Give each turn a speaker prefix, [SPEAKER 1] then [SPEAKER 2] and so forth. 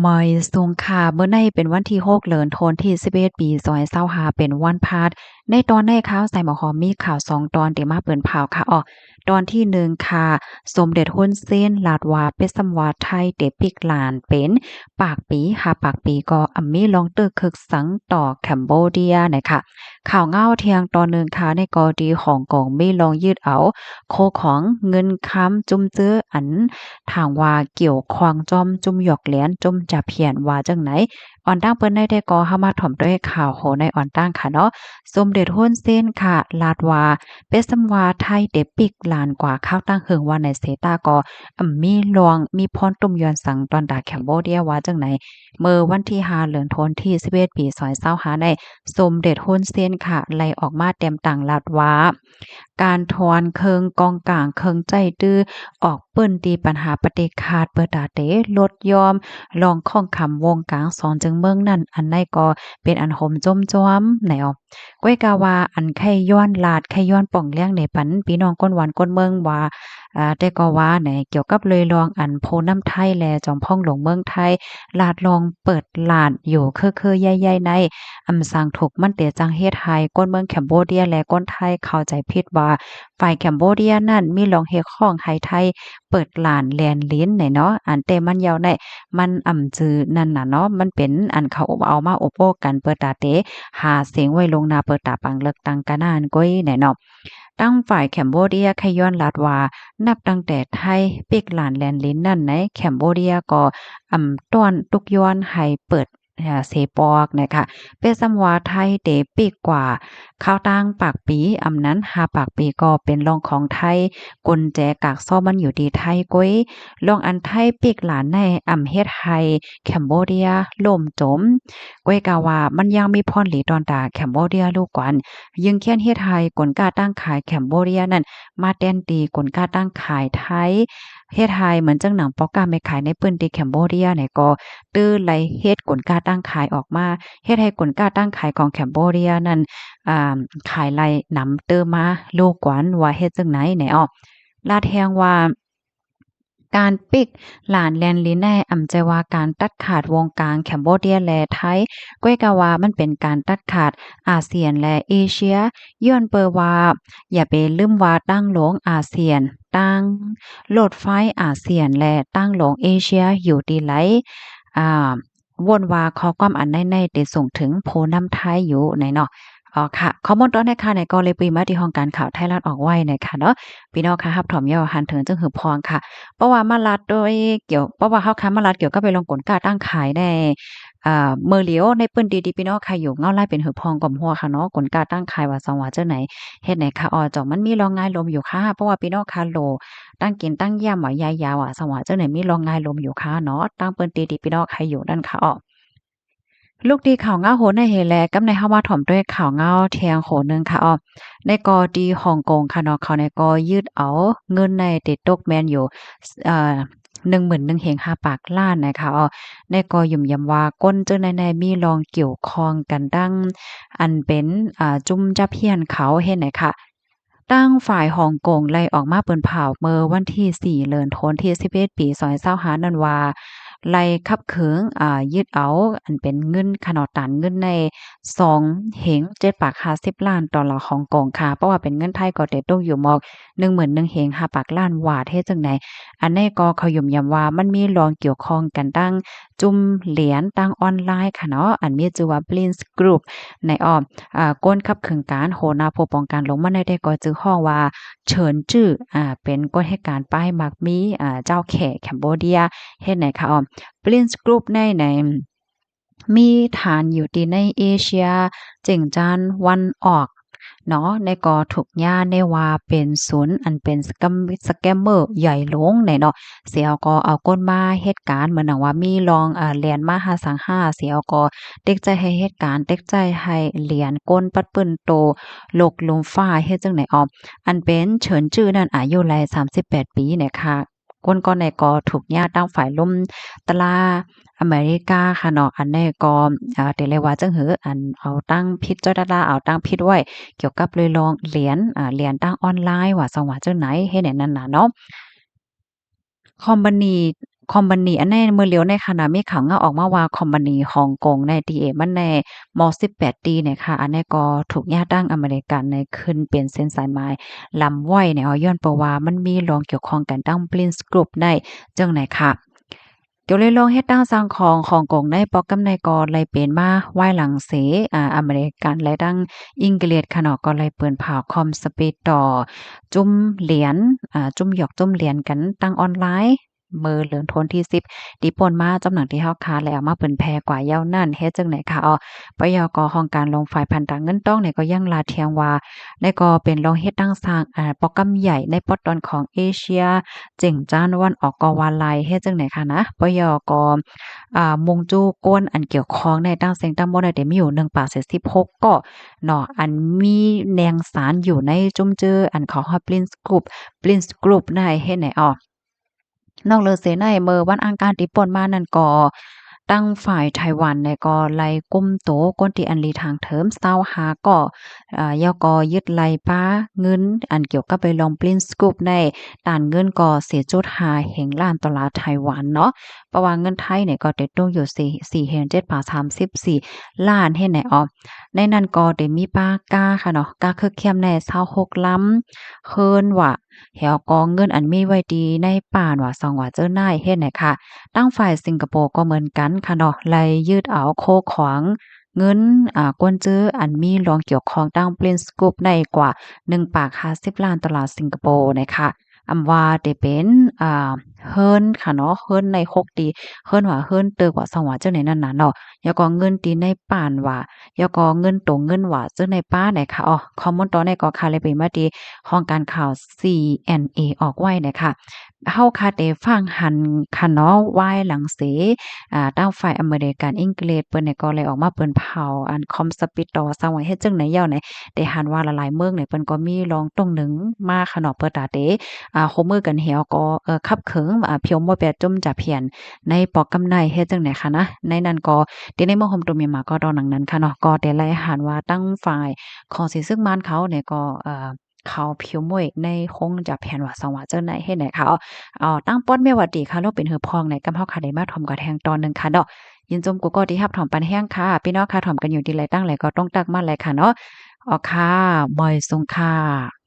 [SPEAKER 1] มอยสุงค่ะเมื่อในเป็นวันที่6เดือนธันวาคมที่11ปี2025เป็นวันพฤหัสในตอนในข่าวใส่หมอหอมมีข่าว2ตอนที่มาเปิ้นผ่าวค่ะตอนที่1ค่ะสมเด็จฮุนเส้นลาดว่าเป็ดสำวาไทยเตปิกหลานเป็นปากปีปากปีก็อัมมีลองตึกคึกสังต่อแคมโบเดียนะคะข่าวเงาเที่ยงตอนหนึ่งค่ะในกรณีของกงมีลองยืดเอาโคของเงินค้ำจุ่มเจื้ออันทางว่าเกี่ยวควางจอมจุ่มหยอกเหรียญจุ่มจะเพียนว่าจังไหนอ่อนตั้งเปิ้นได้ก็เข้ามาถ่อมด้วยข่าวโหในอ่อนตั้งค่ะเนาะสมเด็จฮ้นเส้นค่ะลาดว่าเป็ดสำวาไทยเดปิกลานกว่าข้าวตั้งเฮิงว่าในเซตาก็มีลวงมีพรตุ่มยอนสังตอนดาแคมโบเดียว่าจังไหนเมื่อวันที่5เดือนธันวาคมที่11ปี2025ในสมเด็จฮ้นเส้นค่ะไล่ออกมาเต็มต่างลาดว่าการทอนเคิงกองกลางเคิงใจตื้อออกเปิ้นตีปัญหาปฏิขาดเปิดตาเตลดยอมลองข้องคำวงกลางสอนจึงเมืองนั่นอันใดก็เป็นอันหมจมจ้อมแนวก้อยกาว่าอันไข่ย้อนลาดไข่ย้อนป่องเลี้ยงในปันพี่น้องก้นหวานก้นเมืองว่าแต่ก็ว่าไหนเกี่ยวกับเลยลองอันโพน้ำไทยแลจอมพ่องหลวงเมืองไทยลาดลองเปิดลาดอยู่คือๆใหญ่ๆในสร้างถูกมันเตจังเฮ็ดให้ก้นเมืองแคมโบเดียและก้นไทยเข้าใจผิดว่าฝ่ายแคมโบเดียนั่นมีลองเฮ็ดของให้ไทยเปิดลานแลนลิ้นไหนเนาะอันแต่มันยาวในมันจือนั่นน่ะเนาะมันเป็นอันเขาเอามาโอโปกันเปิดตาเตหาเสียงไว้ลงนาเปิดตาปังเลิกตังกะนานก้อยไหนเนาะตั้งฝ่ายแคมโบเดียขย้อนลาดว่านับตั้งแต่ไทยปิกหลานแลนลิ้นนั่นในแคมโบเดียก็ต้อนตุกย้อนให้เปิดเสปอกนะคะเป็นสำวาไทยเตปีกว่าข้าวตังปากปีนั้นปากปีก็เป็นรองของไทยกุญแจกากซ้อมันอยู่ที่ไทยก้อยลองอันไทยปีกหลานในเฮ็ดให้แคมโบเดียล่มจมก้อยกาว่ามันยังมีพรหลีตอนตาแคมโบเดียลูกกวนยึงเคียนเฮ็ดให้กลกาตั้งขายแคมโบเดียนั่นมาแต้นตีกลกาตั้งขายไทยเฮ็ดให้เหมือนจังหนังปอกกาไม่ขายในปื้นที่แคมโบเดียเนี่ยก็ตื้อไหลเฮ็ดกลกาตั้งขายออกมาเฮ็ดให้กลกาตั้งขายของแคมโบเดียนั้นขายไหลนำเติมมาลูกกวนว่าเฮ็ดจังไหนแหนลาดแฮงว่าการปิกหลานแลนลินในใจว่าการตัดขาดวงกลางแคมโบเดียและไทยก้อยกาว่ามันเป็นการตัดขาดอาเซียนและเอเชียย้อนเปอว่าอย่าไปลืมว่าตั้งโหลงอาเซียนตั้งโลดไฟอาเซียนและตั้งโหลงเอเชียอยู่ดีไหลอ่าวนว่าข้อความอันในได้ส่งถึงโพน้ำไทยอยู่ไหนเนาะค่ะข้อมูลตอนในค่ะในก็เลยปีมาที่ห้องการข่าวไทยรัฐออกไว้นะคะเนาะพี่น้องค่ะรับถอมยอหันถึงจึงหือพรค่ะ เพราะว่ามารัดโดยเพราะว่าเขาค้ามารัดเกี่ยวกับไปลงกลกาตั้งขายในเมอเหลียวในปื้นดีๆพี่น้องใครอยู่เงาไล่เป็นหือพองก่อมหัวค่ะเนาะกลกาตั้งขายว่าสองว่าเจ้าไหนเฮ็ดไหนคะจ่อมันมีรองงายลมอยู่ค่ะเพราะว่าพี่น้องค่ะโลตั้งกินตั้งย่ำว่ายายาวสองว่าเจ้าไหนมีรองงายลมอยู่ค่ะเนาะตั้งปื้นดีๆพี่น้องใครอยู่นั่นค่ะลูกดีข่าวเงาโหในเฮแลกำในเฮามาถ่อมด้วยข่าวเงาเทียงโหนึงค่ะในกอดีฮ่องกงค่ะเนาะเขาในกอยืดเอาเงินในติดตกแม่นอยู่เอ่อ11,000เฮง5ปากล้านนะคะในกอยุ่มยำว่าก้นเจ้าในมีรองเกี่ยวข้องกันดังอันเป็นจุ่มจับเฮียนเขาเฮ็ดไหนค่ะตั้งฝ่ายฮ่องกงไล่ออกมาเปิ้นเผาเมื่อวันที่4เดือนธันวาคมที่11ปี2025นั่นว่า ไล่ขับเขิงยึดเอาอันเป็นเงินขนาดตันเงินใน2เหง7ปาก50ล้านดอลลาร์ฮ่องกงค่ะเพราะว่าเป็นเงินไทยก็ได้ตกอยู่หมอก11,000เหง5ปากล้านบาทเฮ็ดจังไดอันนี้ก็เขายุ่มย้ำว่ามันมีรองเกี่ยวข้องกันตั้งจุ่มเหรียญตั้งออนไลน์ค่ะเนาะอันมีชื่อว่า Blitz Group ในก้นขับเคิงการโหนาผู้ป้องกันลงมาได้ก็จื้อฮ้องว่าเฉินจื้อเป็นก้นเหตุการณ์ป้ายมักมีเจ้าแขกแคมโบเดียเฮ็ดไหนคะPrince Group ในมีฐานอยู่ที่ในเอเชียเจิ่งจานวันออกเนาะในก็ถูกย่านได้ว่าเป็นศูนย์อันเป็นสแกมเมอร์ใหญ่หลวงในเนาะเสียก็เอาก้นมาเหตุการณ์เหมือนหนังว่ามีลองแล่นมา5สัง5เสียก็เต็กใจให้เหตุการณ์เต็กใจให้เหรียญก้นปัดปื้นโตโลกลมฟ้าเฮ็ดจังไหนอันเป็นเฉินจื้อนั่นอายุหลาย38ปีเนี่ยค่ะก้นก็ในก็ถูกญาติตั้งฝ่ายล่มตะลาอเมริกาค่ะเนาะอันนี้ก็ได้เรียกว่าจังหืออันเอาตั้งพิจารณาเอาตั้งพิดไว้เกี่ยวกับเลยลองเหรียญเหรียญตั้งออนไลน์ว่าจังหว่าจังไหนเฮ็ดให้นั่นน่ะเนาะ คอมบานี คอมพานีอันในมื้อเหลียวในขณะมีข่าวงาออกมาว่าคอมพานีฮ่องกงในตีเอมันในม18ตีเนี่ยค่ะอันนี้ก็ถูกญาติตั้งอเมริกันในขึ้นเป็นเส้นสายไม้ลำไว้เนี่ยย้อนเพราะว่ามันมีรองเกี่ยวข้องกันตั้ง Prince Group ได้จังไหนค่ะเดี๋ยวเลยลองเฮ็ดตั้งสร้างของของกงในปอกกำในกอเลยเป็นมาไหว้หลังเสอเมริกันและดังอังกฤษค่ะเนาะก็เลยเปิ้นผ่าคอมสปีดต่อจุ่มเหรียญจุ่มหยอกจุ่มเหรียญกันตั้งออนไลน์มื้อเดือนธันวาคมที่10ที่ป่นมาจำหนังที่เฮาค้าแล้วเอามาเปิ้นแพร่กว่ายาวนั่นเฮ็ดจังไหนคะปยกของการลงฝ่ายพันธะเงินต้องเนี่ยก็ยังลาเทียงว่าและก็เป็นรองเฮ็ดตั้งสร้างโปรแกรมใหญ่ในปอดตอนของเอเชียเจ๋งจ้านวันออกกวาลัยเฮ็ดจังไหนคะนะปยกมงจู้ก้นอันเกี่ยวข้องในตั้งเสียงตั้งบ่ได้แต่มีอยู่1ปากเศษ16ก็เนาะอันมีแนงสารอยู่ในจุ่มเจืออันของ Prince Group ได้เฮ็ดไหนนอกเหนือเสียในเมื่อวันอังคารที่ผ่านมานั่นก็ตั้งฝ่ายไต้หวันเนี่ยก็ไล่กุมโตก้นที่อันลีทางเทิม25ก็ยก็ยึดไล่ป้าเงินอันเกี่ยวกับไปลอง Prince Group ในด้านเงินก็เสียจุด5แห่งล้านดอลลาร์ไต้หวันเนาะเพราะว่าเงินไทยเนี่ยก็ได้ตกอยู่4แห่ง7บาท34ล้านเฮ็ดไหนในนั้นก็ได้มีปากกาค่ะเนาะกาคือเข้มใน26ลำเฮิรนว่าแถวกองเงินอันมีไว้ดีในป่านว่าซองว่าเจ้านายเฮ็ดไหนค่ะตั้งฝ่ายสิงคโปร์ก็เหมือนกันค่ะเนาะไล่ยืดเอาโคขวางเงินกวนจื้ออันมีรองเกี่ยวข้องตั้ง Prince Group ในกว่า1ปาก50ล้านดอลลาร์สิงคโปร์นะคะว่าได้เป็นเฮิรนค่ะเนาะเฮิรนใน6ดีเฮิรนว่าเฮิรนเตอกว่าซองว่าเจ้าไหนนั่นน่ะเนาะแล้วก็เงินตีในป่านว่าแล้วก็เงินตรงเงินว่าเจ้าในป้าไหนค่ะคอมมอนตอนในก็ค่ะเลยเป็นมาดีห้องการข่าว CNA ออกไว้นะคะเฮาค่ะได้ฟังหันค่ะเนาะวายหลังเสตั้งฝ่ายอเมริกันอังกฤษเปิ้นเนี่ยก็เลยออกมาเปิ้นเผาอันคอมสปิตอซะว่าเฮ็ดจังไหนยาวไหนได้หันว่าหลายๆเมืองเนี่ยเปิ้นก็มีรองตรงหนึ่งมาค่ะเนาะเปิดตาเตโคมือกันเหี่ยวก็คับเขิงเพียวบ่แปดจมจะเพียนในปอกกำไนเฮ็ดจังไหนคะนะในนั้นก็ที่ในเมืองโฮมตุเมียนมาก็ดอนหนังนั้นค่ะเนาะก็ได้ไล่หันว่าตั้งฝ่ายของสิซึ่งบ้านเขาเนี่ยก็เขาเพียวม่วยในคงจะแผนว่าสว่าเจ้าไหนเฮ็ดไหนคะตั้งป้อนแม่หวัดดีค่ะแล้วเป็นเหือพองในกำเฮาค่ะได้มาถ่อมกะแทงตอนหนึ่งค่ะเนาะยินจมกูก็ที่รับถ่อมปันแห้งค่ะพี่น้องค่ะถ่อมกันอยู่ดีไรตั้งไรก็ต้องตักมาไรค่ะเนาะค่ะมอยทรงค่ะ